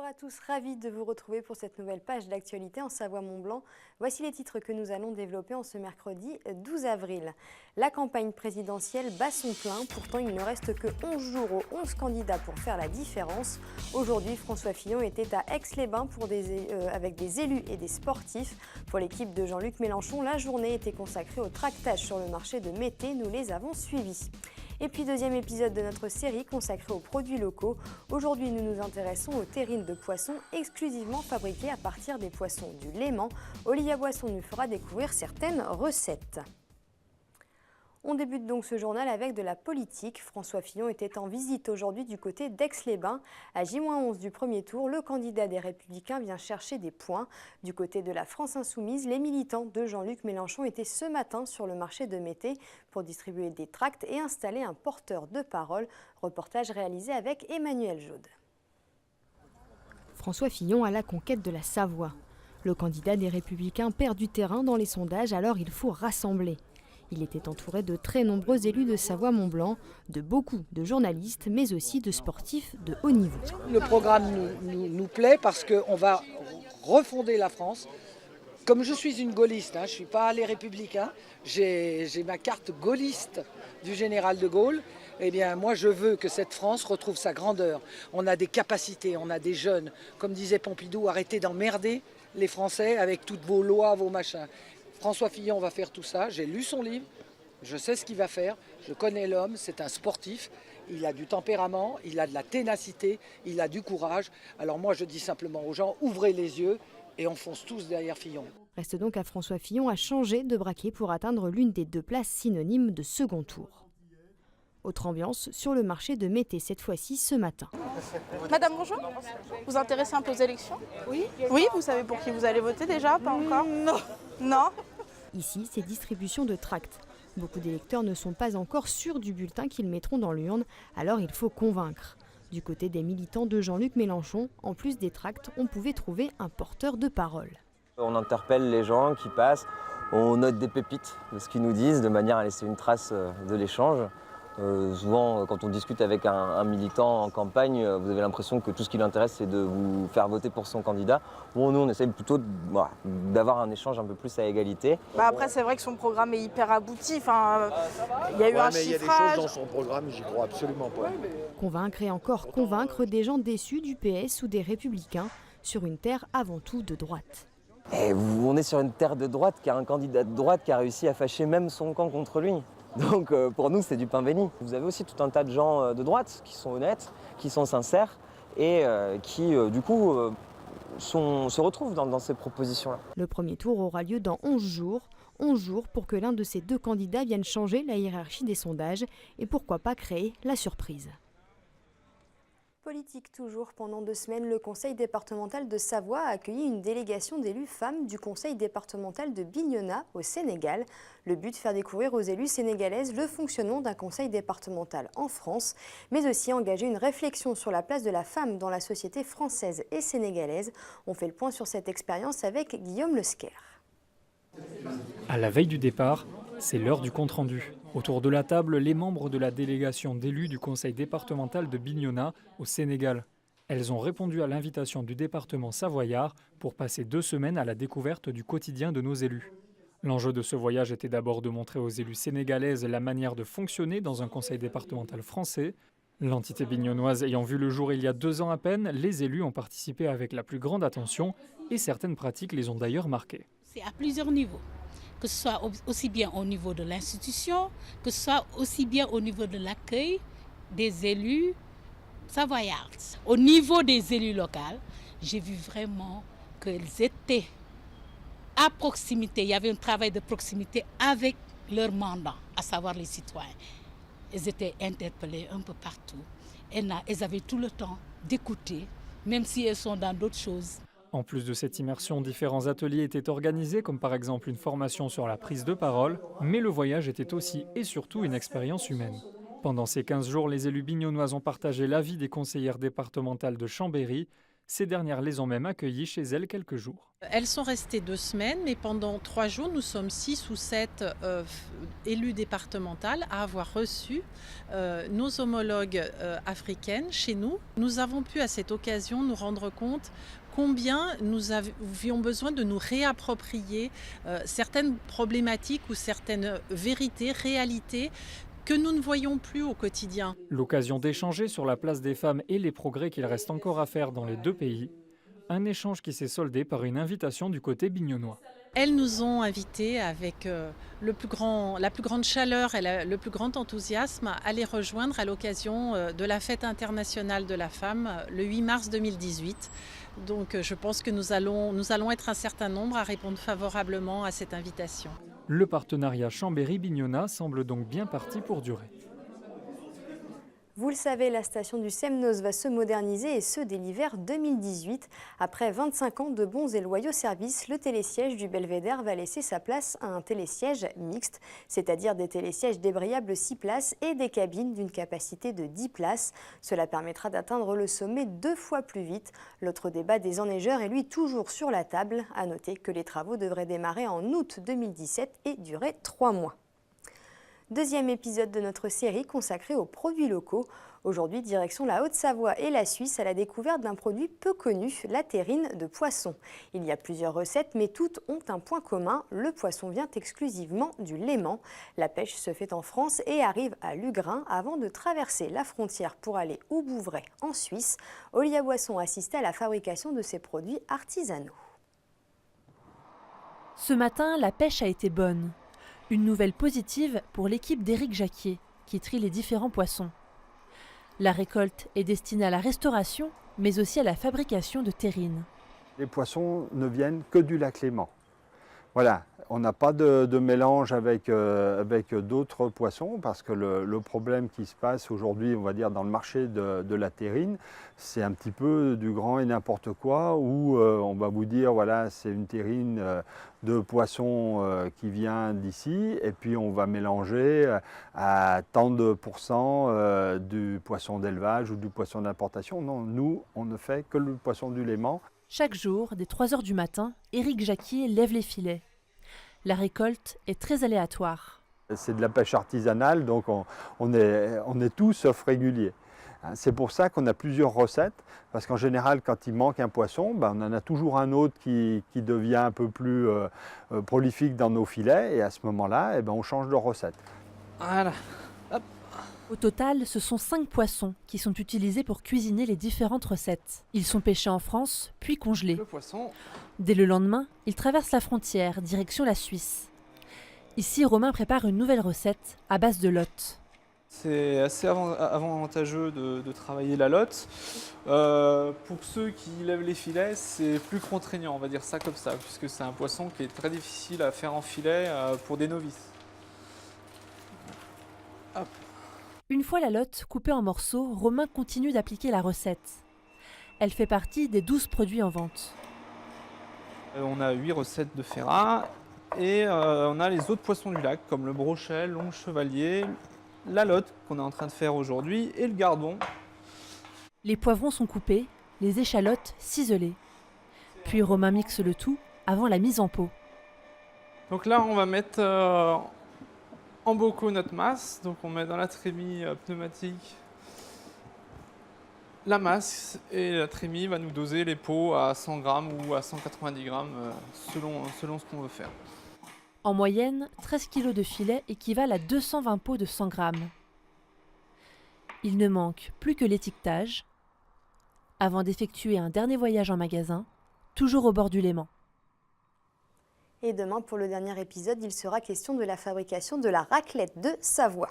à tous, ravi de vous retrouver pour cette nouvelle page d'actualité en Savoie-Mont-Blanc. Voici les titres que nous allons développer en ce mercredi 12 avril. La campagne présidentielle bat son plein, pourtant il ne reste que 11 jours aux 11 candidats pour faire la différence. Aujourd'hui, François Fillon était à Aix-les-Bains avec des élus et des sportifs. Pour l'équipe de Jean-Luc Mélenchon, la journée était consacrée au tractage sur le marché de Mété. Nous les avons suivis. Et puis deuxième épisode de notre série consacrée aux produits locaux. Aujourd'hui, nous nous intéressons aux terrines de poissons exclusivement fabriquées à partir des poissons du Léman. Olivia Boisson nous fera découvrir certaines recettes. On débute donc ce journal avec de la politique. François Fillon était en visite aujourd'hui du côté d'Aix-les-Bains. À J-11 du premier tour, le candidat des Républicains vient chercher des points. Du côté de la France Insoumise, les militants de Jean-Luc Mélenchon étaient ce matin sur le marché de Mété pour distribuer des tracts et installer un porteur de parole. Reportage réalisé avec Emmanuel Jaude. François Fillon à la conquête de la Savoie. Le candidat des Républicains perd du terrain dans les sondages, alors il faut rassembler. Il était entouré de très nombreux élus de Savoie-Mont-Blanc, de beaucoup de journalistes, mais aussi de sportifs de haut niveau. Le programme nous plaît parce qu'on va refonder la France. Comme je suis une gaulliste, je ne suis pas les Républicains, j'ai ma carte gaulliste du général de Gaulle. Eh bien, moi, je veux que cette France retrouve sa grandeur. On a des capacités, on a des jeunes. Comme disait Pompidou, arrêtez d'emmerder les Français avec toutes vos lois, vos machins. François Fillon va faire tout ça, j'ai lu son livre, je sais ce qu'il va faire, je connais l'homme, c'est un sportif, il a du tempérament, il a de la ténacité, il a du courage. Alors moi je dis simplement aux gens, ouvrez les yeux et on fonce tous derrière Fillon. Reste donc à François Fillon à changer de braquet pour atteindre l'une des deux places synonymes de second tour. Autre ambiance sur le marché de Mété, cette fois-ci ce matin. Madame, bonjour. Vous vous intéressez un peu aux élections? Oui. Oui, vous savez pour qui vous allez voter déjà? Pas encore? Non. Non. Ici, c'est distribution de tracts. Beaucoup d'électeurs ne sont pas encore sûrs du bulletin qu'ils mettront dans l'urne, alors il faut convaincre. Du côté des militants de Jean-Luc Mélenchon, en plus des tracts, on pouvait trouver un porteur de parole. On interpelle les gens qui passent, on note des pépites de ce qu'ils nous disent, de manière à laisser une trace de l'échange. Souvent, quand on discute avec un militant en campagne, vous avez l'impression que tout ce qui l'intéresse, c'est de vous faire voter pour son candidat. Bon, nous, on essaye plutôt d'avoir un échange un peu plus à égalité. Après, c'est vrai que son programme est hyper abouti. Enfin, il y a eu un chiffrage. Il y a des choses dans son programme, j'y crois absolument pas. Convaincre et encore convaincre des gens déçus du PS ou des Républicains sur une terre avant tout de droite. Et on est sur une terre de droite, qui a un candidat de droite qui a réussi à fâcher même son camp contre lui. Donc pour nous, c'est du pain béni. Vous avez aussi tout un tas de gens de droite qui sont honnêtes, qui sont sincères et qui, du coup, se retrouvent dans ces propositions-là. Le premier tour aura lieu dans 11 jours. 11 jours pour que l'un de ces deux candidats vienne changer la hiérarchie des sondages et pourquoi pas créer la surprise. Politique toujours, pendant 2 semaines, le conseil départemental de Savoie a accueilli une délégation d'élus femmes du conseil départemental de Bignona au Sénégal. Le but, faire découvrir aux élus sénégalaises le fonctionnement d'un conseil départemental en France, mais aussi engager une réflexion sur la place de la femme dans la société française et sénégalaise. On fait le point sur cette expérience avec Guillaume Lesquer. À la veille du départ, c'est l'heure du compte-rendu. Autour de la table, les membres de la délégation d'élus du conseil départemental de Bignona au Sénégal. Elles ont répondu à l'invitation du département savoyard pour passer 2 semaines à la découverte du quotidien de nos élus. L'enjeu de ce voyage était d'abord de montrer aux élus sénégalaises la manière de fonctionner dans un conseil départemental français. L'entité bignonnoise ayant vu le jour il y a 2 ans à peine, les élus ont participé avec la plus grande attention et certaines pratiques les ont d'ailleurs marquées. C'est à plusieurs niveaux. Que ce soit aussi bien au niveau de l'institution, que ce soit aussi bien au niveau de l'accueil des élus savoyards. Au niveau des élus locaux, j'ai vu vraiment qu'ils étaient à proximité. Il y avait un travail de proximité avec leurs mandants, à savoir les citoyens. Ils étaient interpellés un peu partout. Ils avaient tout le temps d'écouter, même si elles sont dans d'autres choses. En plus de cette immersion, différents ateliers étaient organisés, comme par exemple une formation sur la prise de parole, mais le voyage était aussi et surtout une expérience humaine. Pendant ces 15 jours, les élus bignonnoises ont partagé l'avis des conseillères départementales de Chambéry. Ces dernières les ont même accueillies chez elles quelques jours. Elles sont restées 2 semaines, mais pendant 3 jours, nous sommes 6 ou 7 élus départementaux à avoir reçu nos homologues africaines chez nous. Nous avons pu à cette occasion nous rendre compte combien nous avions besoin de nous réapproprier certaines problématiques ou certaines vérités, réalités que nous ne voyons plus au quotidien. L'occasion d'échanger sur la place des femmes et les progrès qu'il reste encore à faire dans les deux pays. Un échange qui s'est soldé par une invitation du côté bignonnois. Elles nous ont invités avec la plus grande chaleur et le plus grand enthousiasme à les rejoindre à l'occasion de la Fête internationale de la femme le 8 mars 2018. Donc je pense que nous allons être un certain nombre à répondre favorablement à cette invitation. Le partenariat Chambéry-Bignona semble donc bien parti pour durer. Vous le savez, la station du Semnoz va se moderniser et ce dès l'hiver 2018. Après 25 ans de bons et loyaux services, le télésiège du Belvédère va laisser sa place à un télésiège mixte, c'est-à-dire des télésièges débrayables 6 places et des cabines d'une capacité de 10 places. Cela permettra d'atteindre le sommet 2 fois plus vite. L'autre débat des enneigeurs est lui toujours sur la table. À noter que les travaux devraient démarrer en août 2017 et durer 3 mois. Deuxième épisode de notre série consacrée aux produits locaux. Aujourd'hui, direction la Haute-Savoie et la Suisse à la découverte d'un produit peu connu, la terrine de poisson. Il y a plusieurs recettes, mais toutes ont un point commun. Le poisson vient exclusivement du Léman. La pêche se fait en France et arrive à Lugrin avant de traverser la frontière pour aller au Bouvray, en Suisse. Olia Boisson assistait à la fabrication de ces produits artisanaux. Ce matin, la pêche a été bonne. Une nouvelle positive pour l'équipe d'Éric Jacquier, qui trie les différents poissons. La récolte est destinée à la restauration, mais aussi à la fabrication de terrines. Les poissons ne viennent que du lac Léman. Voilà, on n'a pas de mélange avec d'autres poissons parce que le problème qui se passe aujourd'hui, on va dire, dans le marché de la terrine, c'est un petit peu du grand et n'importe quoi où on va vous dire, voilà, c'est une terrine de poisson qui vient d'ici et puis on va mélanger à tant de pourcents du poisson d'élevage ou du poisson d'importation. Non, nous, on ne fait que le poisson du Léman. Chaque jour, dès 3 h du matin, Éric Jacquier lève les filets. La récolte est très aléatoire. C'est de la pêche artisanale, donc on est tout sauf régulier. C'est pour ça qu'on a plusieurs recettes, parce qu'en général, quand il manque un poisson, on en a toujours un autre qui devient un peu plus prolifique dans nos filets, et à ce moment-là, on change de recette. Voilà. Hop. Au total, ce sont 5 poissons qui sont utilisés pour cuisiner les différentes recettes. Ils sont pêchés en France, puis congelés. Le poisson. Dès le lendemain, ils traversent la frontière, direction la Suisse. Ici, Romain prépare une nouvelle recette à base de lotte. C'est assez avantageux de travailler la lotte. Pour ceux qui lèvent les filets, c'est plus contraignant, on va dire ça comme ça, puisque c'est un poisson qui est très difficile à faire en filet pour des novices. Hop. Une fois la lotte coupée en morceaux, Romain continue d'appliquer la recette. Elle fait partie des 12 produits en vente. On a 8 recettes de ferrat et on a les autres poissons du lac, comme le brochet, l'ongle chevalier, la lotte qu'on est en train de faire aujourd'hui et le gardon. Les poivrons sont coupés, les échalotes ciselées. Puis Romain mixe le tout avant la mise en pot. Donc là, on va mettre en bocaux notre masse. Donc on met dans la trémie pneumatique la masse et la trémie va nous doser les pots à 100 grammes ou à 190 grammes selon ce qu'on veut faire. En moyenne, 13 kg de filet équivalent à 220 pots de 100 grammes. Il ne manque plus que l'étiquetage avant d'effectuer un dernier voyage en magasin, toujours au bord du Léman. Et demain, pour le dernier épisode, il sera question de la fabrication de la raclette de Savoie.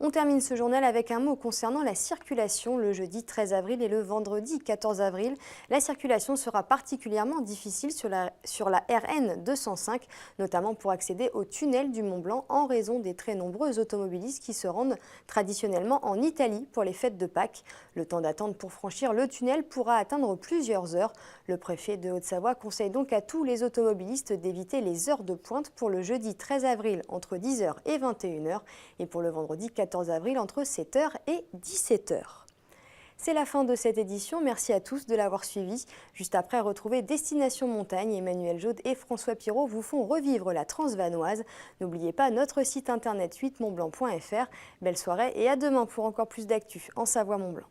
On termine ce journal avec un mot concernant la circulation. Le jeudi 13 avril et le vendredi 14 avril, la circulation sera particulièrement difficile sur la RN 205, notamment pour accéder au tunnel du Mont-Blanc en raison des très nombreux automobilistes qui se rendent traditionnellement en Italie pour les fêtes de Pâques. Le temps d'attente pour franchir le tunnel pourra atteindre plusieurs heures. Le préfet de Haute-Savoie conseille donc à tous les automobilistes d'éviter les heures de pointe pour le jeudi 13 avril entre 10h et 21h et pour le vendredi 14 avril entre 7h et 17h. C'est la fin de cette édition. Merci à tous de l'avoir suivi. Juste après, retrouvez Destination Montagne. Emmanuel Jaude et François Pirot vous font revivre la Transvanoise. N'oubliez pas notre site internet 8montblanc.fr. Belle soirée et à demain pour encore plus d'actu en Savoie-Mont-Blanc.